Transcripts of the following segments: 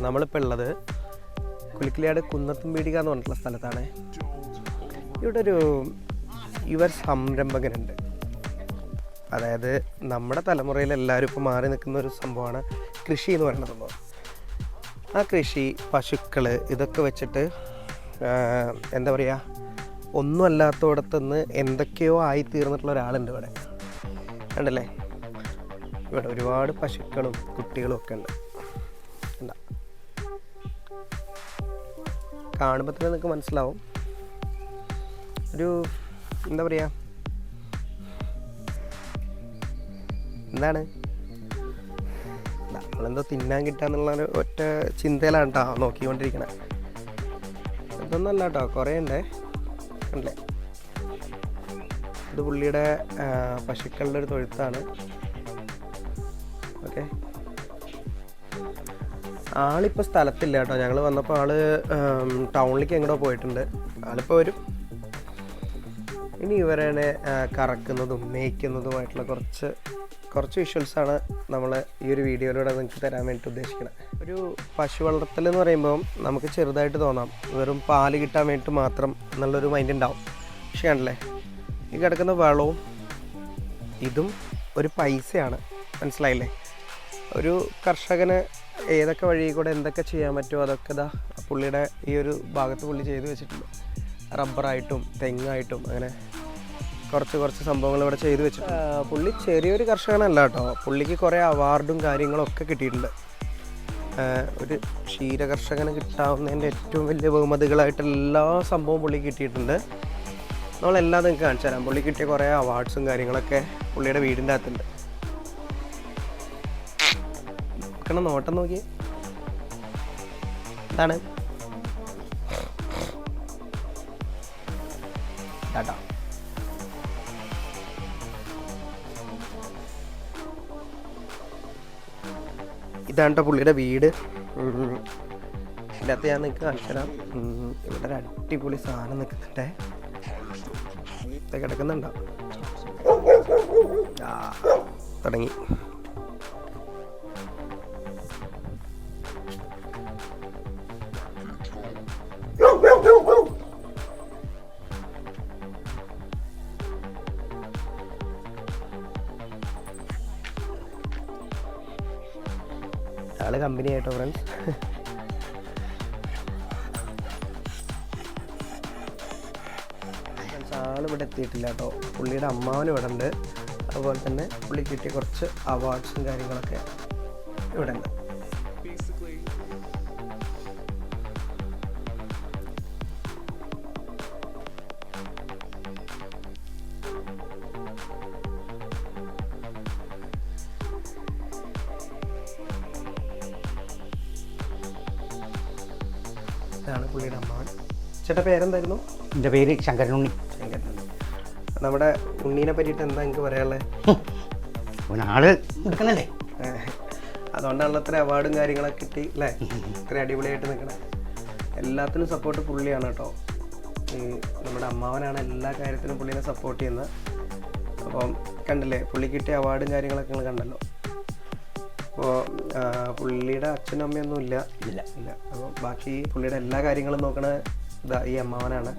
നമ്മളിപ്പോൾ ഉള്ളത് കുലിക്കിളിയാട് കുന്നത്തുംപീടിക എന്ന് പറഞ്ഞിട്ടുള്ള സ്ഥലത്താണ്. ഇവിടെ ഒരു യുവ സംരംഭകനുണ്ട്. അതായത് നമ്മുടെ തലമുറയിൽ എല്ലാവരും ഇപ്പോൾ മാറി നിൽക്കുന്ന ഒരു സംഭവമാണ് കൃഷി എന്ന് പറയുന്ന സംഭവം. ആ കൃഷി, പശുക്കൾ, ഇതൊക്കെ വെച്ചിട്ട് എന്താ പറയുക, ഒന്നും അല്ലാത്തടത്തുനിന്ന് എന്തൊക്കെയോ ആയിത്തീർന്നിട്ടുള്ള ഒരാളുണ്ട് ഇവിടെ. കണ്ടല്ലേ, ഇവിടെ ഒരുപാട് പശുക്കളും കുട്ടികളും ഒക്കെ ഉണ്ട്. കാണുമ്പോൾ തന്നെ നിങ്ങൾക്ക് മനസ്സിലാവും, ഒരു എന്താ പറയുക, എന്താണ് നമ്മളെന്തോ തിന്നാൻ കിട്ടാന്നുള്ള ഒറ്റ ചിന്തയിലാണ് കേട്ടോ നോക്കിക്കൊണ്ടിരിക്കണേ. ഇതൊന്നും അല്ല കേട്ടോ, കുറേ ഉണ്ടേ. കണ്ടല്ലേ, ഇത് പുള്ളിയുടെ പശുക്കളുടെ ഒരു തൊഴുത്താണ്. ഓക്കെ, ആളിപ്പോൾ സ്ഥലത്തില്ല കേട്ടോ. ഞങ്ങൾ വന്നപ്പോൾ ആള് ടൗണിലേക്ക് എങ്ങോട്ടോ പോയിട്ടുണ്ട്. ആളിപ്പോൾ വരും. ഇനി ഇവരെ കറക്കുന്നതും മേയ്ക്കുന്നതുമായിട്ടുള്ള കുറച്ച് വിഷ്വൽസാണ് നമ്മൾ ഈ ഒരു വീഡിയോയിലൂടെ നിങ്ങൾക്ക് തരാൻ വേണ്ടി ഉദ്ദേശിക്കുന്നത്. ഒരു പശു വളർത്തൽ എന്ന് പറയുമ്പോൾ നമുക്ക് ചെറുതായിട്ട് തോന്നാം, വെറും പാല് കിട്ടാൻ വേണ്ടിയിട്ട് മാത്രം എന്നുള്ളൊരു മൈൻഡ് ഉണ്ടാവും. പക്ഷേ കണ്ടല്ലേ, ഈ കിടക്കുന്ന വളവും ഇതും ഒരു പൈസയാണ്. മനസ്സിലായില്ലേ? ഒരു കർഷകന് ഏതൊക്കെ വഴി കൂടെ എന്തൊക്കെ ചെയ്യാൻ പറ്റുമോ അതൊക്കെ ഇതാ പുള്ളിയുടെ ഈ ഒരു ഭാഗത്ത് പുള്ളി ചെയ്ത് വെച്ചിട്ടുണ്ട്. റബ്ബറായിട്ടും തെങ്ങായിട്ടും അങ്ങനെ കുറച്ച് സംഭവങ്ങൾ ഇവിടെ ചെയ്തു വെച്ചിട്ടുണ്ട്. പുള്ളി ചെറിയൊരു കർഷകനല്ല കേട്ടോ. പുള്ളിക്ക് കുറേ അവാർഡും കാര്യങ്ങളൊക്കെ കിട്ടിയിട്ടുണ്ട്. ഒരു ക്ഷീരകർഷകന് കിട്ടാവുന്നതിൻ്റെ ഏറ്റവും വലിയ ബഹുമതികളായിട്ട് എല്ലാ സംഭവവും പുള്ളി കിട്ടിയിട്ടുണ്ട്. നമ്മളെല്ലാം നിങ്ങൾക്ക് കാണിച്ചു തരാം. പുള്ളി കിട്ടിയ കുറേ അവാർഡ്സും കാര്യങ്ങളൊക്കെ പുള്ളിയുടെ വീടിൻ്റെ അകത്തുണ്ട്. നോട്ടം നോക്കി, എന്താണ് കേട്ടോ. ഇതാണ് കേട്ടോ പുള്ളിയുടെ വീട്. ഇതിനകത്ത് ഞാൻ നിങ്ങൾക്ക് കാണിച്ചു തരാം. ഇവിടെ ഒരു അടിപൊളി സാധനം നിൽക്കുന്നുണ്ടേ. ഇത് കിടക്കുന്നുണ്ടോ? തുടങ്ങി. ആള് കമ്പനി ആയിട്ടോ ഫ്രണ്ട്സ്. ആൾ ഇവിടെ എത്തിയിട്ടില്ല കേട്ടോ. പുള്ളിയുടെ അമ്മാവനും ഇവിടെ ഉണ്ട്. അതുപോലെ തന്നെ പുള്ളി കിട്ടിയ കുറച്ച് അവാർഡ്സും കാര്യങ്ങളൊക്കെ ഇവിടെ ഉണ്ട്. ഇതാണ് പുള്ളിയുടെ അമ്മാവൻ. ചേട്ടാ പേരെന്തായിരുന്നു? എൻ്റെ പേര് ശങ്കരനുണ്ണി. നമ്മുടെ ഉണ്ണീനെ പറ്റിയിട്ട് എന്താ എനിക്ക് പറയാനുള്ളത്? ആള് എടുക്കണല്ലേ, അതുകൊണ്ടാണല്ലോ ഇത്ര അവാർഡും കാര്യങ്ങളൊക്കെ കിട്ടി അല്ലേ, ഇത്ര അടിപൊളിയായിട്ട് നിൽക്കണേ. എല്ലാത്തിനും സപ്പോർട്ട് പുള്ളിയാണ് കേട്ടോ. ഈ നമ്മുടെ അമ്മാവനാണ് എല്ലാ കാര്യത്തിനും പുള്ളിനെ സപ്പോർട്ട് ചെയ്യുന്നത്. അപ്പം കണ്ടില്ലേ, പുള്ളി കിട്ടിയ അവാർഡും കാര്യങ്ങളൊക്കെ നിങ്ങൾ കണ്ടല്ലോ. അപ്പോൾ പുള്ളിയുടെ അച്ഛനും അമ്മയൊന്നും ഇല്ല. അപ്പോൾ ബാക്കി പുള്ളിയുടെ എല്ലാ കാര്യങ്ങളും നോക്കണ ഇതാ ഈ അമ്മാവനാണ്.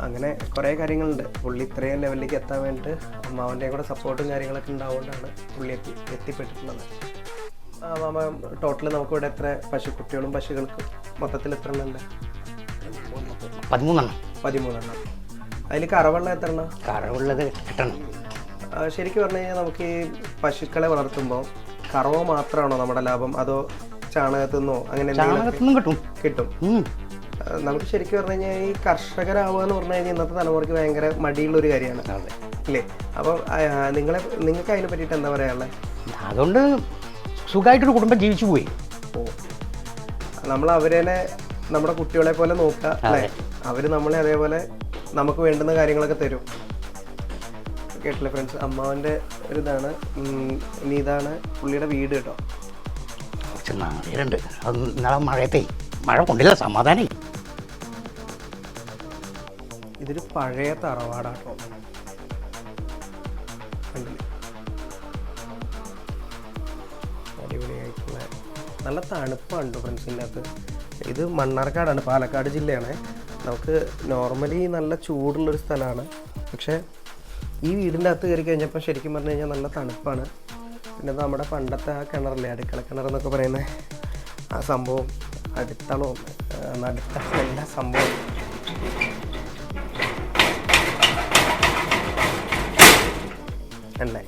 അങ്ങനെ കുറേ കാര്യങ്ങളുണ്ട്. പുള്ളി ഇത്രയും ലെവലിലേക്ക് എത്താൻ വേണ്ടിയിട്ട് അമ്മാവൻ്റെയും കൂടെ സപ്പോർട്ടും കാര്യങ്ങളൊക്കെ ഉണ്ടാവുകൊണ്ടാണ് പുള്ളി എത്തിപ്പെട്ടിട്ടുള്ളത്. മാമ ടോട്ടൽ നമുക്കിവിടെ എത്ര പശുക്കുട്ടികളും പശുക്കൾക്കും മൊത്തത്തിൽ എത്ര എണ്ണം ഉണ്ട്? 13. അതിൽ കറവുള്ള എത്ര എണ്ണം? കറവുള്ളത് കിട്ടണം. ശരിക്കും പറഞ്ഞു കഴിഞ്ഞാൽ നമുക്ക് ഈ പശുക്കളെ വളർത്തുമ്പോൾ കറവ മാത്രമാണോ നമ്മുടെ ലാഭം, അതോ ചാണകത്തുനിന്നോ അങ്ങനെ കിട്ടും? നമുക്ക് ശരിക്കും പറഞ്ഞു കഴിഞ്ഞാൽ ഈ കർഷകരാവുക എന്ന് പറഞ്ഞു കഴിഞ്ഞാൽ ഇന്നത്തെ തലമുറയ്ക്ക് ഭയങ്കര മടിയുള്ളൊരു കാര്യമാണ് അല്ലേ? അപ്പോൾ നിങ്ങൾക്ക് അതിനെ പറ്റിയിട്ട് എന്താ പറയാനുള്ളത്? അതുകൊണ്ട് സുഖമായിട്ടൊരു കുടുംബം ജീവിച്ചു പോയി. നമ്മൾ അവരെ നമ്മുടെ കുട്ടികളെ പോലെ നോക്കുക അല്ലേ? അവർ നമ്മളെ അതേപോലെ നമുക്ക് വേണ്ടുന്ന കാര്യങ്ങളൊക്കെ തരും. കേട്ടില്ലേ ഫ്രണ്ട്സ്, അമ്മാവൻ്റെ ഒരു ഇതാണ്. ഇനി ഇതാണ് പുള്ളിയുടെ വീട് കേട്ടോ. കുറച്ച് നാളുണ്ട്. അത് ഇന്നലെ മഴ കൊണ്ടില്ല, സമാധാനം. ഇതൊരു പഴയ തറവാടാട്ടോ. കണ്ടില്ലേ, അടിപൊളിയായിട്ടുള്ള നല്ല തണുപ്പാണ് ഫ്രണ്ട്സ് ഇതിനകത്ത്. ഇത് മണ്ണാർക്കാടാണ്, പാലക്കാട് ജില്ലയാണ്. നമുക്ക് നോർമലി നല്ല ചൂടുള്ളൊരു സ്ഥലമാണ്, പക്ഷേ ഈ വീടിൻ്റെ അകത്ത് കയറി കഴിഞ്ഞപ്പോൾ ശരിക്കും പറഞ്ഞു കഴിഞ്ഞാൽ നല്ല തണുപ്പാണ്. പിന്നെ നമ്മുടെ പണ്ടത്തെ ആ കിണറില്ലേ, അടുക്കള കിണറെന്നൊക്കെ പറയുന്നത്, ആ സംഭവം, അടിത്തളവും നടുത്തളവും എല്ലാ സംഭവം. അല്ലേ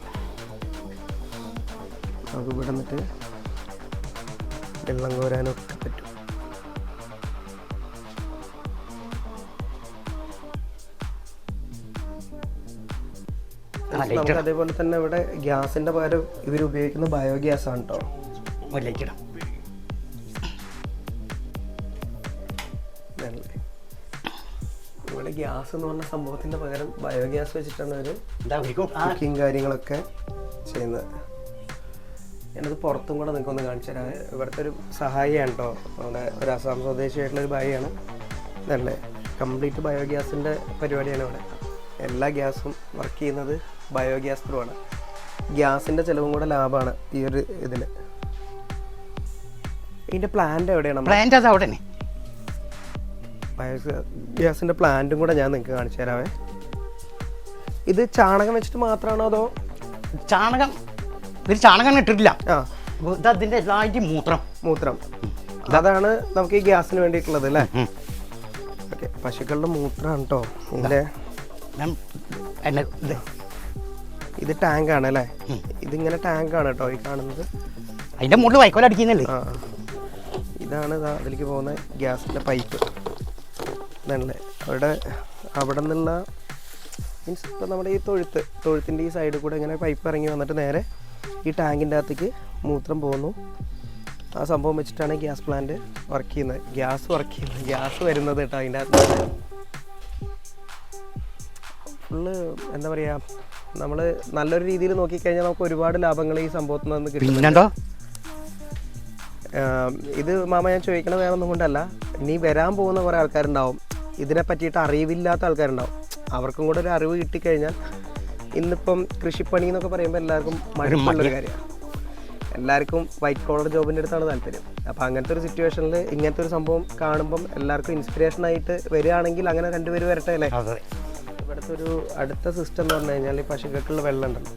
നമുക്ക് ഇവിടെ നിന്നിട്ട് വെള്ളം കോരാനൊക്കെ പറ്റും. നമുക്ക് അതേപോലെ തന്നെ ഇവിടെ ഗ്യാസിന്റെ പകരം ഇവർ ഉപയോഗിക്കുന്ന ബയോഗ്യാസ് ആണ് കേട്ടോ. ഇവിടെ ഗ്യാസ് എന്ന് പറഞ്ഞ സംഭവത്തിന്റെ പകരം ബയോഗ്യാസ് വെച്ചിട്ടാണ് അവർ കുക്കിങ് കാര്യങ്ങളൊക്കെ ചെയ്യുന്നത്. ഞാനത് പുറത്തും കൂടെ നിങ്ങൾക്കൊന്ന് കാണിച്ചു തരാം. ഇവിടുത്തെ ഒരു സഹായിയാണ് കേട്ടോ, നമ്മുടെ ഒരു അസാം സ്വദേശിയായിട്ടുള്ളൊരു ഭായിയാണ്. ഇതല്ലേ കംപ്ലീറ്റ് ബയോഗ്യാസിൻ്റെ പരിപാടിയാണ് ഇവിടെ. എല്ലാ ഗ്യാസും വർക്ക് ചെയ്യുന്നത് ബയോഗ്യാസ് ത്രൂ ആണ്. ഗ്യാസിൻ്റെ ചിലവും കൂടെ ലാഭമാണ് ഈ ഒരു ഇതിൽ. ഇതിൻ്റെ പ്ലാന്റ് എവിടെയാണ്? പ്ലാന്റ് അത് അവിടെ ബയോഗ്യാസിൻ്റെ പ്ലാന്റും കൂടെ ഞാൻ നിങ്ങൾക്ക് കാണിച്ചു തരാവേ. ഇത് ചാണകം വെച്ചിട്ട് മാത്രമാണോ അതോ ചാണകം? ഇതിൽ ചാണകം ഇട്ടിട്ടില്ല. ഇതിൻ്റെ എല്ലായിട്ടും മൂത്രം അതാണ് നമുക്ക് ഈ ഗ്യാസിന് വേണ്ടിയിട്ടുള്ളത് അല്ലേ? ഓക്കെ, പശുക്കളുടെ മൂത്രമാണ് കേട്ടോ ഇതിൻ്റെ. ഇത് ടാങ്കാണ് അല്ലേ? ഇതിങ്ങനെ ടാങ്കാണ് കേട്ടോ ഈ കാണുന്നത്. അതിൻ്റെ മുകളിൽ വൈക്കോൽ അടിക്കുന്നില്ലേ? ഇതാണ് അതിലേക്ക് പോകുന്ന ഗ്യാസിൻ്റെ പൈപ്പ്. ഇതല്ലേ അവിടെ നിന്നുള്ള മീൻസ് ഇപ്പോൾ നമ്മുടെ ഈ തൊഴുത്തിൻ്റെ ഈ സൈഡിൽ കൂടെ ഇങ്ങനെ പൈപ്പ് ഇറങ്ങി വന്നിട്ട് നേരെ ഈ ടാങ്കിൻ്റെ അകത്തേക്ക് മൂത്രം പോകുന്നു. ആ സംഭവം വെച്ചിട്ടാണ് ഗ്യാസ് പ്ലാന്റ് വർക്ക് ചെയ്യുന്നത്. ഗ്യാസ് വരുന്നത് കേട്ടോ അതിൻ്റെ അകത്ത്. ഫുള്ള് എന്താ പറയുക, നമ്മൾ നല്ലൊരു രീതിയിൽ നോക്കിക്കഴിഞ്ഞാൽ നമുക്ക് ഒരുപാട് ലാഭങ്ങൾ ഈ സംഭവത്തിൽ നിന്ന് കിട്ടും. ഇത് മാമ ഞാൻ ചോദിക്കണ വേറെ ഒന്നും കൊണ്ടല്ല, ഇനി വരാൻ പോകുന്ന കുറേ ആൾക്കാരുണ്ടാവും, ഇതിനെ പറ്റിയിട്ട് അറിവില്ലാത്ത ആൾക്കാരുണ്ടാവും. അവർക്കും കൂടെ ഒരു അറിവ് കിട്ടിക്കഴിഞ്ഞാൽ, ഇന്നിപ്പം കൃഷിപ്പണി എന്നൊക്കെ പറയുമ്പോൾ എല്ലാവർക്കും മടുപ്പുള്ളൊരു കാര്യമാണ്. എല്ലാവർക്കും വൈറ്റ് കോളർ ജോബിൻ്റെ അടുത്താണ് താല്പര്യം. അപ്പോൾ അങ്ങനത്തെ ഒരു സിറ്റുവേഷനിൽ ഇങ്ങനത്തെ ഒരു സംഭവം കാണുമ്പം എല്ലാവർക്കും ഇൻസ്പിറേഷനായിട്ട് വരികയാണെങ്കിൽ അങ്ങനെ രണ്ടുപേര് വരട്ടെ അല്ലേ? ഇവിടുത്തെ ഒരു അടുത്ത സിസ്റ്റം എന്ന് പറഞ്ഞു കഴിഞ്ഞാൽ ഈ പശുക്കൾക്കുള്ള വെള്ളം ഉണ്ടല്ലോ,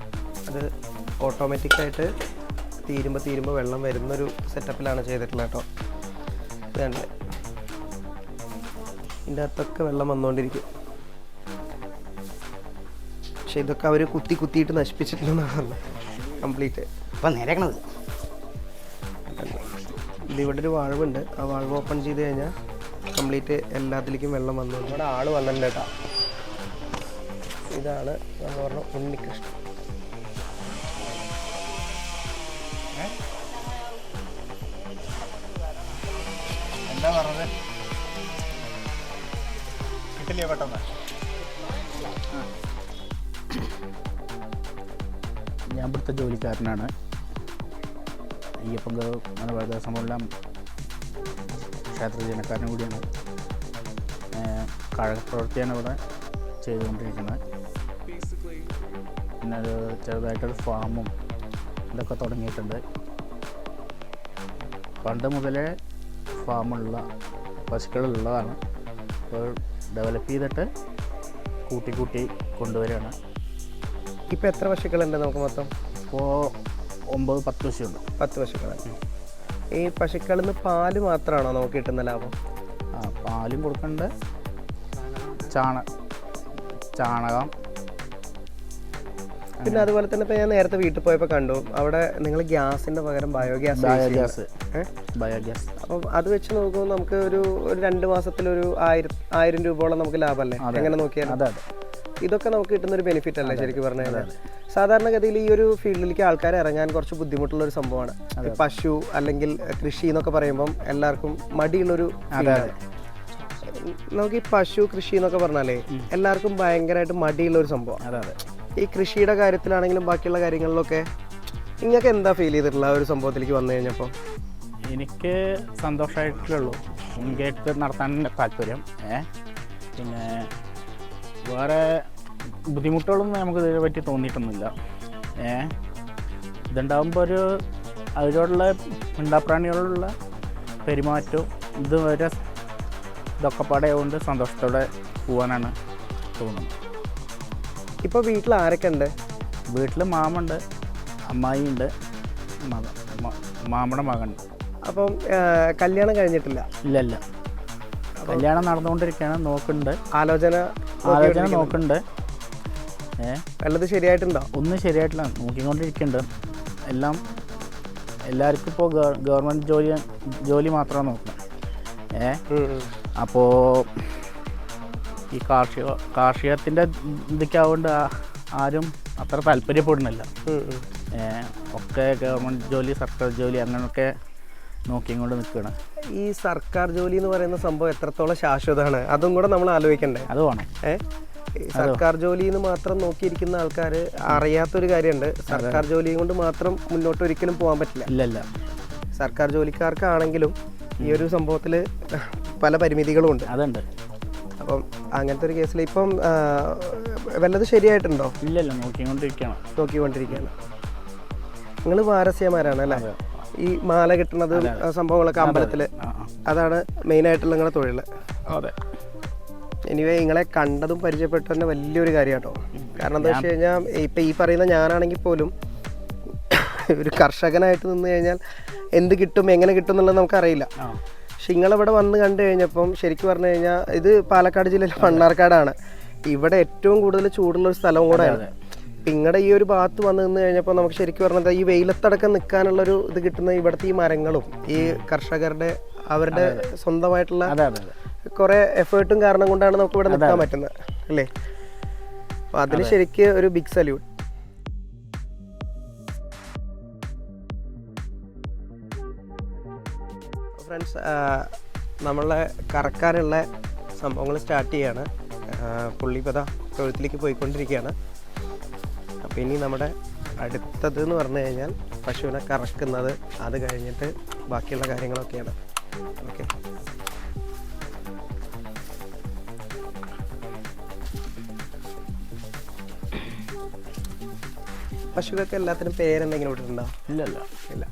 അത് ഓട്ടോമാറ്റിക്കായിട്ട് തീരുമ്പോൾ വെള്ളം വരുന്നൊരു സെറ്റപ്പിലാണ് ചെയ്തിട്ടുള്ളത് കേട്ടോ. ഇതുണ്ട്, ഇതിൻ്റെ അകത്തൊക്കെ വെള്ളം വന്നുകൊണ്ടിരിക്കും. പക്ഷെ ഇതൊക്കെ അവർ കുത്തിയിട്ട് നശിപ്പിച്ചിട്ടുണ്ടെന്നാണ് കംപ്ലീറ്റ്. അപ്പം നേരെയാക്കണത് ഇതിവിടെ ഒരു വാൾവുണ്ട്, ആ വാൾവ് ഓപ്പൺ ചെയ്ത് കഴിഞ്ഞാൽ കംപ്ലീറ്റ് എല്ലാത്തിലേക്കും വെള്ളം വന്നു. ഇവിടെ ആൾ വന്നിട്ടുണ്ട് കേട്ടോ. ഇതാണ് നമ്മൾ പറഞ്ഞ ഉണ്ണികൃഷ്ണൻ. എന്താ പറഞ്ഞത്? കിട്ടില്ലേ പെട്ടെന്ന്? ഞാൻ ഇവിടുത്തെ ജോലിക്കാരനാണ്. അയ്യപ്പൻ മലബാരദേശമെല്ലാം ക്ഷേത്ര ജീവനക്കാരനും കൂടിയാണ്. കഴകപ്രവൃത്തിയാണ് ഇവിടെ ചെയ്തുകൊണ്ടിരിക്കുന്നത്. പിന്നെ ഒരു ചെറുതായിട്ടൊരു ഫാമും ഇതൊക്കെ തുടങ്ങിയിട്ടുണ്ട്. പണ്ട് മുതലേ ഫാമുള്ള പശുക്കളുള്ളതാണ്. അപ്പോൾ ഡെവലപ്പ് ചെയ്തിട്ട് കൂട്ടി കൊണ്ടുവരികയാണ്. ഇപ്പോൾ എത്ര പശുക്കളുണ്ട് നമുക്ക് മൊത്തം? ഇപ്പോൾ 9-10 പശുണ്ട്. 10 പശുക്കളാണ്. ഈ പശുക്കളിൽ നിന്ന് പാല് മാത്രമാണോ നമുക്ക് കിട്ടുന്ന ലാഭം? പാലും കൊടുക്കുന്നുണ്ട്, ചാണകം. പിന്നെ അതുപോലെ തന്നെ ഇപ്പോൾ ഞാൻ നേരത്തെ വീട്ടിൽ പോയപ്പോൾ കണ്ടു അവിടെ നിങ്ങൾ ഗ്യാസിൻ്റെ പകരം ബയോഗ്യാസ്. അപ്പം അത് വെച്ച് നോക്കുമ്പോൾ നമുക്ക് ഒരു 2 മാസത്തിലൊരു 1000 രൂപയോളം നമുക്ക് ലാഭമല്ലേ എങ്ങനെ നോക്കിയാൽ? ഇതൊക്കെ നമുക്ക് കിട്ടുന്നൊരു ബെനിഫിറ്റ് അല്ലേ ശരിക്കും പറഞ്ഞു കഴിഞ്ഞാൽ? സാധാരണഗതിയിൽ ഈ ഒരു ഫീൽഡിലേക്ക് ആൾക്കാർ ഇറങ്ങാൻ കുറച്ച് ബുദ്ധിമുട്ടുള്ളൊരു സംഭവമാണ്. പശു അല്ലെങ്കിൽ കൃഷി എന്നൊക്കെ പറയുമ്പം എല്ലാവർക്കും മടിയുള്ളൊരു ഫീൽഡാണ്. നമുക്ക് ഈ പശു കൃഷി എന്നൊക്കെ പറഞ്ഞാലേ എല്ലാവർക്കും ഭയങ്കരമായിട്ട് മടിയുള്ളൊരു സംഭവമാണ്. ഈ കൃഷിയുടെ കാര്യത്തിലാണെങ്കിലും ബാക്കിയുള്ള കാര്യങ്ങളിലൊക്കെ നിങ്ങൾക്ക് എന്താ ഫീൽ ചെയ്തിട്ടുള്ള ഒരു സംഭവത്തിലേക്ക് വന്നു കഴിഞ്ഞപ്പോൾ? എനിക്ക് സന്തോഷമായിട്ടുള്ളൂ. എനിക്ക് നടത്താൻ താല്പര്യം. പിന്നെ വേറെ ബുദ്ധിമുട്ടുകളൊന്നും നമുക്ക് ഇതിനെ പറ്റി തോന്നിയിട്ടൊന്നുമില്ല. ഇതുണ്ടാകുമ്പോൾ ഒരു അവരോടുള്ള മിണ്ടാപ്രാണികളോടുള്ള പെരുമാറ്റവും ഇതുവരെ ഇതൊക്കെ പാടെ കൊണ്ട് സന്തോഷത്തോടെ പോകാനാണ് തോന്നുന്നത്. ഇപ്പോൾ വീട്ടിൽ ആരൊക്കെ ഉണ്ട്? വീട്ടിൽ മാമുണ്ട്, അമ്മായിയുണ്ട്, മാമയുടെ മകനുണ്ട്. അപ്പം കല്യാണം കഴിഞ്ഞിട്ടില്ല? ഇല്ല, കല്യാണം നടന്നുകൊണ്ടിരിക്കുകയാണ്, നോക്കുന്നുണ്ട്, ആലോചന നോക്കുന്നുണ്ട്. വല്ലത് ശരിയായിട്ടുണ്ടോ? ഒന്നും ശരിയായിട്ടില്ല, നോക്കിക്കൊണ്ടിരിക്കുന്നുണ്ട്. എല്ലാവർക്കും ഇപ്പോൾ ഗവൺമെൻറ് ജോലി മാത്രമാണ് നോക്കുന്നത്. അപ്പോൾ ഈ കാർഷികത്തിൻ്റെ ഇതൊക്കെ ആവുകൊണ്ട് ആരും അത്ര താല്പര്യപ്പെടുന്നില്ല. ഒക്കെ ഗവൺമെൻറ് ജോലി, സർക്കാർ ജോലി അങ്ങനെയൊക്കെ നോക്കിക്കൊണ്ട് നിൽക്കുകയാണ്. ഈ സർക്കാർ ജോലി എന്ന് പറയുന്ന സംഭവം എത്രത്തോളം ശാശ്വതമാണ് അതും കൂടെ നമ്മൾ ആലോചിക്കണ്ടേ? അത് വേണം. സർക്കാർ ജോലി എന്ന് മാത്രം നോക്കിയിരിക്കുന്ന ആൾക്കാർ അറിയാത്തൊരു കാര്യമുണ്ട്. സർക്കാർ ജോലിയും കൊണ്ട് മാത്രം മുന്നോട്ട് ഒരിക്കലും പോകാൻ പറ്റില്ല. ഇല്ല, സർക്കാർ ജോലിക്കാർക്കാണെങ്കിലും ഈ ഒരു സംഭവത്തിൽ പല പരിമിതികളും ഉണ്ട്. അതുണ്ട്. അപ്പം അങ്ങനത്തെ ഒരു കേസിൽ ഇപ്പം വല്ലത് ശരിയായിട്ടുണ്ടോ? ഇല്ല, നോക്കിക്കൊണ്ടിരിക്കുകയാണ്. നിങ്ങൾ വാരസ്യമാരാണ് അല്ലേ? ഈ മാല കിട്ടുന്നത് സംഭവങ്ങളൊക്കെ അമ്പലത്തിൽ, അതാണ് മെയിനായിട്ടുള്ള നിങ്ങളുടെ തൊഴിൽ. അതെ. എനിവേ നിങ്ങളെ കണ്ടതും പരിചയപ്പെട്ടു തന്നെ വലിയൊരു കാര്യം കേട്ടോ. കാരണം എന്താ വെച്ച് കഴിഞ്ഞാൽ ഇപ്പം ഈ പറയുന്ന ഞാനാണെങ്കിൽ പോലും ഒരു കർഷകനായിട്ട് നിന്ന് കഴിഞ്ഞാൽ എന്ത് കിട്ടും എങ്ങനെ കിട്ടും എന്നുള്ളത് നമുക്കറിയില്ല. പക്ഷെ നിങ്ങളിവിടെ വന്ന് കണ്ടു കഴിഞ്ഞപ്പം ശരിക്കും പറഞ്ഞു കഴിഞ്ഞാൽ ഇത് പാലക്കാട് ജില്ലയിലെ മണ്ണാർക്കാടാണ്. ഇവിടെ ഏറ്റവും കൂടുതൽ ചൂടുള്ളൊരു സ്ഥലവും കൂടെയാണ്. നിങ്ങളുടെ ഈ ഒരു ഭാഗത്ത് വന്ന് നിന്ന് കഴിഞ്ഞപ്പോൾ നമുക്ക് ശരിക്കും പറഞ്ഞാൽ ഈ വെയിലത്തടക്കം നിൽക്കാനുള്ളൊരു ഇത് കിട്ടുന്ന ഇവിടുത്തെ ഈ മരങ്ങളും ഈ കർഷകരുടെ അവരുടെ സ്വന്തമായിട്ടുള്ള കുറേ എഫേർട്ടും കാരണം കൊണ്ടാണ് നമുക്ക് ഇവിടെ നിൽക്കാൻ പറ്റുന്നത് അല്ലേ? അപ്പം അതിന് ശരിക്ക് ഒരു ബിഗ് സല്യൂട്ട്. ഫ്രണ്ട്സ്, നമ്മളെ കറക്കാനുള്ള സംഭവങ്ങൾ സ്റ്റാർട്ട് ചെയ്യാണ്. പുള്ളിപ്പത തൊഴുത്തിലേക്ക് പോയിക്കൊണ്ടിരിക്കുകയാണ്. അപ്പോൾ ഇനി നമ്മുടെ അടുത്തത് എന്ന് പറഞ്ഞു കഴിഞ്ഞാൽ പശുവിനെ കറക്കുന്നത്, അത് കഴിഞ്ഞിട്ട് ബാക്കിയുള്ള കാര്യങ്ങളൊക്കെയാണ്. ഓക്കെ, പശുക്കൾക്ക് എല്ലാത്തിനും പേരെന്തെങ്കിലും ഇട്ടിട്ടുണ്ടോ? ഇല്ല.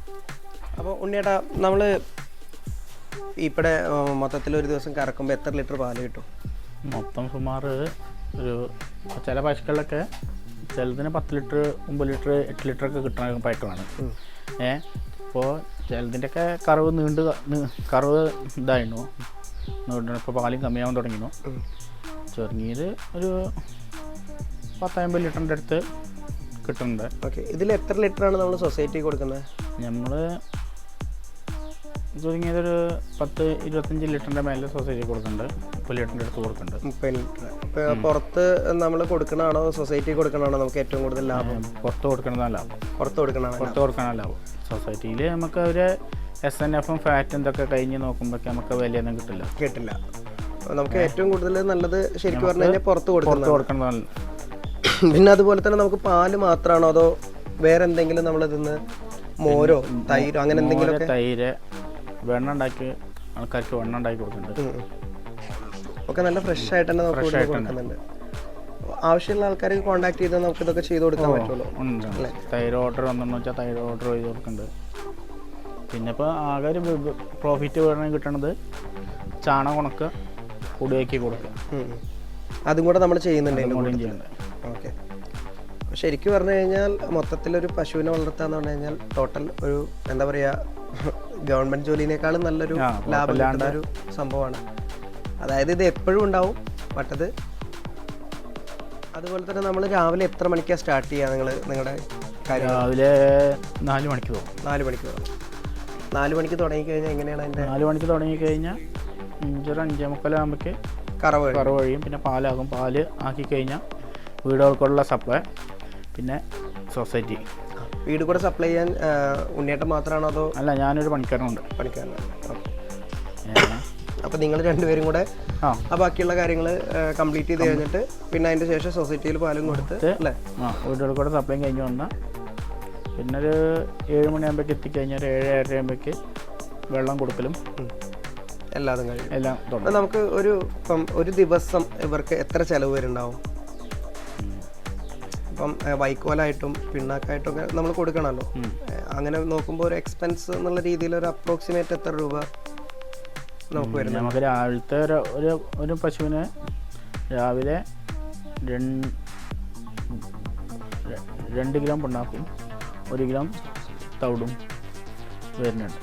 അപ്പോൾ ഉണ്ണിയേട്ടാ, നമ്മൾ ഇവിടെ മൊത്തത്തിൽ ഒരു ദിവസം കറക്കുമ്പോൾ എത്ര ലിറ്റർ പാല് കിട്ടും? മൊത്തം സുമാർ ഒരു ചില പശുക്കളിലൊക്കെ ചിലതിന് 10 ലിറ്റർ, 9 ലിറ്റർ, 8 ലിറ്റർ ഒക്കെ കിട്ടുന്ന പയക്കമാണ്. അപ്പോൾ ചിലതിൻ്റെയൊക്കെ കറവ് ഇതായിരുന്നു, ഇപ്പോൾ പാലും കമ്മിയാവാൻ തുടങ്ങിയിരുന്നു. ചെറുങ്ങീര് ഒരു 10-50 ലിറ്ററിൻ്റെ അടുത്ത് കിട്ടുന്നുണ്ട്. ഓക്കെ, ഇതിൽ എത്ര ലിറ്ററാണ് നമ്മൾ സൊസൈറ്റിക്ക് കൊടുക്കുന്നത്? നമ്മൾ ചുരുങ്ങിയതൊരു 10-25 ലിറ്ററിൻ്റെ മേലെ സൊസൈറ്റി കൊടുക്കുന്നുണ്ട്. 30 ലിറ്ററിൻ്റെ അടുത്ത് കൊടുക്കുന്നുണ്ട്. 30 ലിറ്റർ. ഇപ്പോൾ പുറത്ത് നമ്മൾ കൊടുക്കണതാണോ സൊസൈറ്റി കൊടുക്കണതാണോ നമുക്ക് ഏറ്റവും കൂടുതൽ ലാഭം? പുറത്ത് കൊടുക്കണതാണ് ലാഭം. പുറത്ത് കൊടുക്കണതാണ് ലാഭം. സൊസൈറ്റിയിൽ നമുക്ക് ഒരു SNF ഫാറ്റ് എന്തൊക്കെ കഴിഞ്ഞ് നോക്കുമ്പോഴൊക്കെ നമുക്ക് വിലയൊന്നും കിട്ടില്ല. നമുക്ക് ഏറ്റവും കൂടുതൽ നല്ലത് ശരിക്കും പറഞ്ഞു കഴിഞ്ഞാൽ പുറത്ത് കൊടുക്കുന്നതാണ്. പിന്നെ അതുപോലെ തന്നെ നമുക്ക് പാല് മാത്രമാണോ അതോ വേറെ എന്തെങ്കിലും നമ്മളിതിന്ന് മോരോ തൈരോ അങ്ങനെ എന്തെങ്കിലും? തൈര്, വെണ്ണ ഉണ്ടാക്കി ആൾക്കാർക്ക് വെണ്ണ ഉണ്ടാക്കി കൊടുക്കുന്നുണ്ട്. ഒക്കെ നല്ല ഫ്രഷ് ആയിട്ട് തന്നെ നമുക്ക് കൊടുക്കുന്നുണ്ട്. ആവശ്യമുള്ള ആൾക്കാരെ കോൺടാക്ട് ചെയ്താൽ നമുക്ക് ഇതൊക്കെ ചെയ്ത് കൊടുക്കാൻ പറ്റുള്ളൂ. തൈര് ഓർഡർ വന്നെന്ന് വെച്ചാൽ തൈര് ഓർഡർ ചെയ്ത് കൊടുക്കുന്നുണ്ട്. പിന്നെ ഇപ്പോൾ ആകെ ഒരു പ്രോഫിറ്റ് വേണമെങ്കിൽ കിട്ടണത് ചാണകം ഉണക്ക് പൊടിയാക്കി കൊടുക്കുക. അതും കൂടെ നമ്മൾ ചെയ്യുന്നുണ്ട്. ഓക്കെ, ശരിക്കും പറഞ്ഞു കഴിഞ്ഞാൽ മൊത്തത്തിലൊരു പശുവിനെ വളർത്താന്ന് പറഞ്ഞു കഴിഞ്ഞാൽ ടോട്ടൽ ഒരു എന്താ പറയുക, ഗവൺമെൻറ് ജോലിനേക്കാളും നല്ലൊരു ലാഭം കിട്ടുന്ന ഒരു സംഭവമാണ്. അതായത് ഇത് എപ്പോഴും ഉണ്ടാവും മറ്റത്. അതുപോലെ തന്നെ നമ്മൾ രാവിലെ എത്ര മണിക്കാണ് സ്റ്റാർട്ട് ചെയ്യുക നിങ്ങളുടെ കാര്യം? രാവിലെ 4 മണിക്ക് പോകും. 4 മണിക്ക് പോകും. 4 മണിക്ക് തുടങ്ങിക്കഴിഞ്ഞാൽ എങ്ങനെയാണ് അതിൻ്റെ? 4 മണിക്ക് തുടങ്ങിക്കഴിഞ്ഞാൽ 5:45 ആകുമ്പോഴേക്ക് കറവ് കഴിയും. പിന്നെ പാലാകും. പാല് ആക്കി കഴിഞ്ഞാൽ വീടുകൾക്കുള്ള സപ്ലൈ, പിന്നെ സൊസൈറ്റി. വീട് കൂടെ സപ്ലൈ ചെയ്യാൻ ഉണ്ണിയേട്ടൻ മാത്രമാണോ അതോ? അല്ല, ഞാനൊരു പണിക്കാരനുണ്ട്. അപ്പോൾ നിങ്ങൾ രണ്ടുപേരും കൂടെ ആ ബാക്കിയുള്ള കാര്യങ്ങൾ കംപ്ലീറ്റ് ചെയ്ത് കഴിഞ്ഞിട്ട് പിന്നെ അതിൻ്റെ ശേഷം സൊസൈറ്റിയിൽ പാലും കൊടുത്ത് അല്ലേ? വീടുകൾക്കൂടെ സപ്ലൈ കഴിഞ്ഞ് വന്നാൽ പിന്നെ ഒരു 7 മണിയാകുമ്പോഴേക്ക് എത്തിക്കഴിഞ്ഞാൽ 7-7:30 ആകുമ്പോഴേക്ക് വെള്ളം കൊടുക്കലും എല്ലാതും കഴിയും. എല്ലാം നമുക്ക് ഒരു ദിവസം ഇവർക്ക് എത്ര ചിലവ് വരുന്നുണ്ടാവും? ഇപ്പം വൈക്കോലായിട്ടും പിണ്ണാക്കായിട്ടും ഒക്കെ നമ്മൾ കൊടുക്കണമല്ലോ. അങ്ങനെ നോക്കുമ്പോൾ ഒരു എക്സ്പെൻസ് എന്നുള്ള രീതിയിൽ ഒരു അപ്രോക്സിമേറ്റ് എത്ര രൂപ നമുക്ക് വരുന്നത്? നമുക്ക് രാവിലത്തെ ഒരു പശുവിന് രാവിലെ 2 ഗ്രാം പിണ്ണാക്കും 1 ഗ്രാം തവിടും വരുന്നുണ്ട്.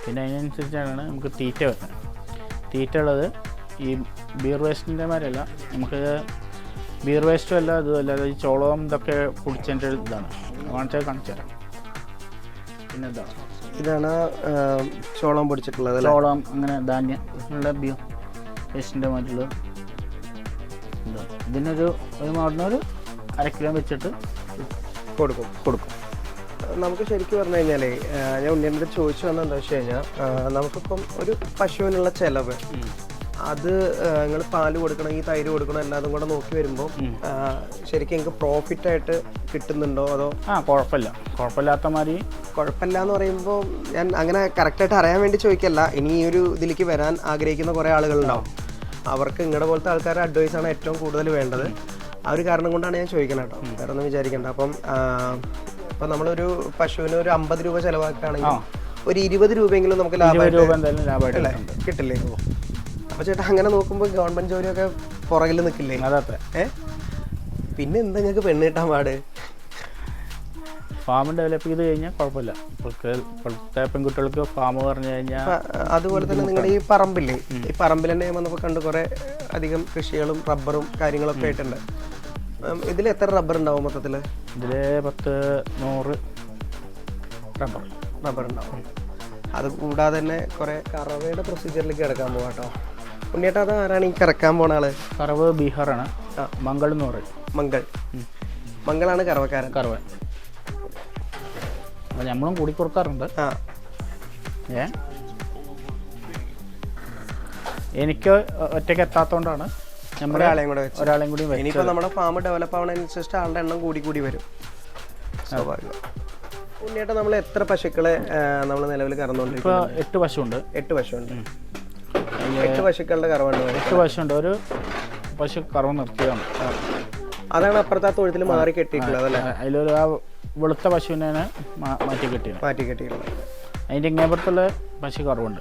പിന്നെ അതിനനുസരിച്ചാണ് നമുക്ക് തീറ്റ വരുന്നത്. തീറ്റ ഉള്ളത് ഈ ബീർ വേസ്റ്റിൻ്റെ മാതിരിയല്ല, നമുക്ക് ബീർ വേസ്റ്റും അല്ല അതുമല്ല, ഈ ചോളം ഇതൊക്കെ പൊടിച്ചതിൻ്റെ ഇതാണ് കാണിച്ചു തരാം. പിന്നെ ഇതാണ് ചോളം പൊടിച്ചിട്ടുള്ളത്. ചോളം അങ്ങനെ ധാന്യം ഉള്ള ബീർ വേസ്റ്റിൻ്റെ മാതിരിയുള്ള ഇതിനൊരു മാറിനൊരു 1/2 കിലോ വെച്ചിട്ട് കൊടുക്കും. നമുക്ക് ശരിക്കും പറഞ്ഞു കഴിഞ്ഞാലേ, ഞാൻ ഉണ്ണിയുടെ ചോദിച്ചു വന്നത് എന്താ വെച്ച് കഴിഞ്ഞാൽ, നമുക്കിപ്പം ഒരു പശുവിനുള്ള ചിലവ് അത് നിങ്ങൾ പാല് കൊടുക്കണം, ഈ തൈര് കൊടുക്കണം, എല്ലാതും കൂടെ നോക്കി വരുമ്പോൾ ശരിക്കും നിങ്ങൾക്ക് പ്രോഫിറ്റ് ആയിട്ട് കിട്ടുന്നുണ്ടോ? അതോ കുഴപ്പമില്ലാത്ത മാതിരി? കുഴപ്പമില്ല എന്ന് പറയുമ്പോൾ ഞാൻ അങ്ങനെ കറക്റ്റായിട്ട് അറിയാൻ വേണ്ടി ചോദിക്കല്ല. ഇനി ഈ ഒരു ഇതിലേക്ക് വരാൻ ആഗ്രഹിക്കുന്ന കുറേ ആളുകളുണ്ടാവും. അവർക്ക് നിങ്ങളുടെ പോലത്തെ ആൾക്കാരുടെ അഡ്വൈസാണ് ഏറ്റവും കൂടുതൽ വേണ്ടത്. ആ ഒരു കാരണം കൊണ്ടാണ് ഞാൻ ചോദിക്കുന്നത് കേട്ടോ, വേറെ ഒന്നും വിചാരിക്കേണ്ട. അപ്പം നമ്മളൊരു പശുവിന് ഒരു 50 രൂപ ചിലവാക്കുകയാണെങ്കിൽ ഒരു 20 രൂപയെങ്കിലും നമുക്ക് ലാഭമായിട്ട് കിട്ടില്ലേ? അപ്പോൾ ചേട്ടാ അങ്ങനെ നോക്കുമ്പോൾ ഗവൺമെൻറ് ജോലിയൊക്കെ പുറകിൽ നിൽക്കില്ലേ? പിന്നെ എന്താ നിങ്ങൾക്ക് പെണ്ണ് കിട്ടാൻ പാട്? ഫാം ഡെവലപ്പ് ചെയ്ത് കഴിഞ്ഞാൽ കുഴപ്പമില്ല. ഇപ്പോഴത്തെ പെൺകുട്ടികൾക്ക് ഫാം പറഞ്ഞു കഴിഞ്ഞാൽ, അതുപോലെ തന്നെ നിങ്ങളുടെ ഈ പറമ്പില്ലേ, ഈ പറമ്പിൽ തന്നെ വന്നപ്പോൾ കണ്ട് കുറേ അധികം കൃഷികളും റബ്ബറും കാര്യങ്ങളൊക്കെ ആയിട്ടുണ്ട്. ഇതിൽ എത്ര റബ്ബർ ഉണ്ടാവും മൊത്തത്തിൽ? ഇതിൽ 100 റബ്ബർ ഉണ്ടാവും. അത് കൂടാതെ തന്നെ കുറേ കറവയുടെ പ്രൊസീജിയറിലേക്ക് കിടക്കാൻ പോകാം കേട്ടോ. ഉണ്ണിയേട്ടാ, അത് ആരാണ് ഈ കിടക്കാൻ പോണ ആള്? കറവ് ബീഹാറാണ്, മംഗൾ എന്ന് പറയും. മംഗളാണ് കറവക്കാരൻ. കറവ നമ്മളും കൂടി കൊടുക്കാറുണ്ട്. എനിക്ക് ഒറ്റയ്ക്ക് എത്താത്തതുകൊണ്ടാണ് ഒരാളെയും കൂടി ഇനിയിപ്പോൾ നമ്മുടെ ഫാം ഡെവലപ്പ് ആവുന്നതിനനുസരിച്ച് ആളുടെ എണ്ണം കൂടി വരും. സ്വാഭാവികം. ഉണ്ണിയേട്ടാ, നമ്മൾ എത്ര പശുക്കളെ നമ്മൾ നിലവിൽ കറന്നുകൊണ്ടിരിക്കുന്നത്? 8 പശുവുണ്ട്. 8 പശുക്കളുടെ കറവുണ്ട്. 8 പശുണ്ട്. ഒരു പശു കറവ് നിർത്തിയതാണ്. അതാണ് അപ്പുറത്തെ തൊഴുത്തിൽ മാറി കെട്ടിയിട്ടുള്ളത് അല്ലേ? അതിലൊരു ആ വെളുത്ത പശുവിനെ മാറ്റി കെട്ടിയിട്ടുള്ളത്. അതിൻ്റെ ഇങ്ങേപ്പുറത്തുള്ള പശു കറവുണ്ട്.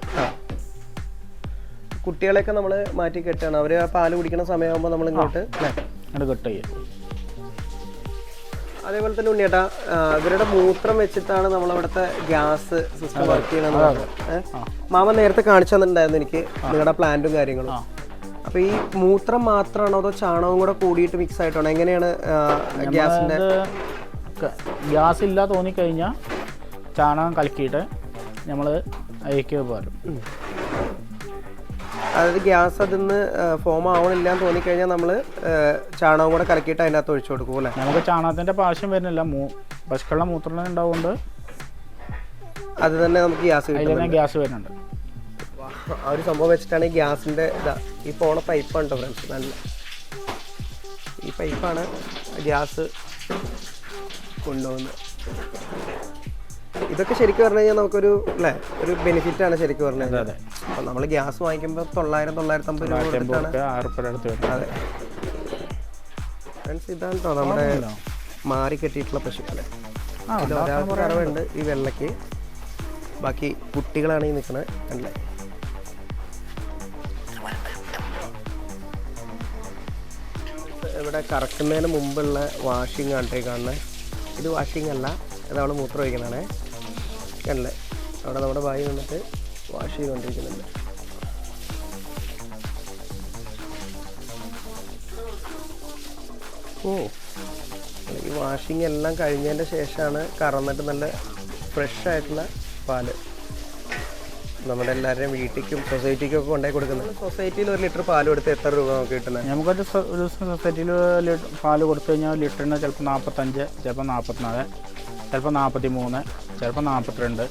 കുട്ടികളെയൊക്കെ നമ്മൾ മാറ്റി കെട്ടാണ്. അവർ ആ പാല് കുടിക്കുന്ന സമയമാകുമ്പോൾ നമ്മൾ ഇങ്ങോട്ട് കെട്ട് ചെയ്യും. അതേപോലെ തന്നെ ഉണ്ണിയേട്ടാ, ഇവരുടെ മൂത്രം വെച്ചിട്ടാണ് നമ്മളവിടുത്തെ ഗ്യാസ് സിസ്റ്റം വർക്ക് ചെയ്യണമെന്ന്. മാമ നേരത്തെ കാണിച്ചു തന്നിട്ടുണ്ടായിരുന്നു എനിക്ക് നിങ്ങളുടെ പ്ലാന്റും കാര്യങ്ങളും. അപ്പൊ ഈ മൂത്രം മാത്രമാണോ അതോ ചാണകവും കൂടെ കൂടിയിട്ട് മിക്സ് ആയിട്ടാണോ? എങ്ങനെയാണ് ഗ്യാസിന്റെ? ഗ്യാസ് ഇല്ല തോന്നിക്കഴിഞ്ഞാൽ ചാണകം കലക്കിയിട്ട് നമ്മൾ അയക്കുക പോരും. അതായത് ഗ്യാസ് അതിന്ന് ഫോം ആവണില്ല എന്ന് തോന്നിക്കഴിഞ്ഞാൽ നമ്മൾ ചാണകം കൂടെ കലക്കിയിട്ട് അതിൻ്റെ അകത്ത് ഒഴിച്ചു കൊടുക്കും അല്ലേ? നമുക്ക് ചാണകത്തിൻ്റെ ആവശ്യം വരുന്നില്ല. പശുക്കളുടെ മൂത്രം ഉണ്ടാവുകൊണ്ട് അത് തന്നെ നമുക്ക് ഗ്യാസ് വരുന്നുണ്ട്. ആ ഒരു സംഭവം വെച്ചിട്ടാണ് ഈ ഗ്യാസിൻ്റെ ഈ പോണ പൈപ്പാണ് കേട്ടോ ഫ്രണ്ട്സ്. നല്ല ഈ പൈപ്പാണ് ഗ്യാസ് കൊണ്ടുപോകുന്നത്. ഇതൊക്കെ ശരിക്കും പറഞ്ഞു കഴിഞ്ഞാൽ നമുക്കൊരു ഒരു ബെനിഫിറ്റ് ആണ് ശരിക്കും പറഞ്ഞത്. അപ്പം നമ്മൾ ഗ്യാസ് വാങ്ങിക്കുമ്പോൾ 900-950 രൂപ കൊടുത്തിട്ടാണ്. അതെ ഫ്രണ്ട്സ്, ഇതാണ് കേട്ടോ നമ്മുടെ മാറി കെട്ടിയിട്ടുള്ള പശുക്കളെ. ഇത് ഒരാൾക്ക് കറവുണ്ട് ഈ വെള്ളയ്ക്ക്, ബാക്കി കുട്ടികളാണ് ഈ നിൽക്കുന്നത്. കണ്ടില്ലേ? ഇവിടെ കറക്കുന്നതിന് മുമ്പുള്ള വാഷിംഗ് ആണ് കാണുന്നത്. ഇത് വാഷിംഗ് അല്ല, അത് അവൾ മൂത്രം ഒഴിക്കുന്നതാണേ. കണ്ടില്ലേ? അവിടെ നമ്മുടെ ഭായി വന്നിട്ട് വാഷ് ചെയ്തുകൊണ്ടിരിക്കുന്നുണ്ട്. ഈ വാഷിംഗ് എല്ലാം കഴിഞ്ഞതിൻ്റെ ശേഷമാണ് കറന്നിട്ട് നല്ല ഫ്രഷ് ആയിട്ടുള്ള പാല് നമ്മുടെ എല്ലാവരുടെയും വീട്ടിലേക്കും സൊസൈറ്റിക്കും ഒക്കെ കൊണ്ടുപോയി കൊടുക്കുന്നത്. സൊസൈറ്റിയിൽ 1 ലിറ്റർ പാല് കൊടുത്ത് എത്ര രൂപ നമുക്ക് കിട്ടുന്നത്? നമുക്കൊരു സൊസൈറ്റിയിൽ പാല് കൊടുത്തു കഴിഞ്ഞാൽ ലിറ്ററിന് ചിലപ്പോൾ 45, ചിലപ്പോൾ 44, ചിലപ്പോൾ 43, ചിലപ്പോൾ 42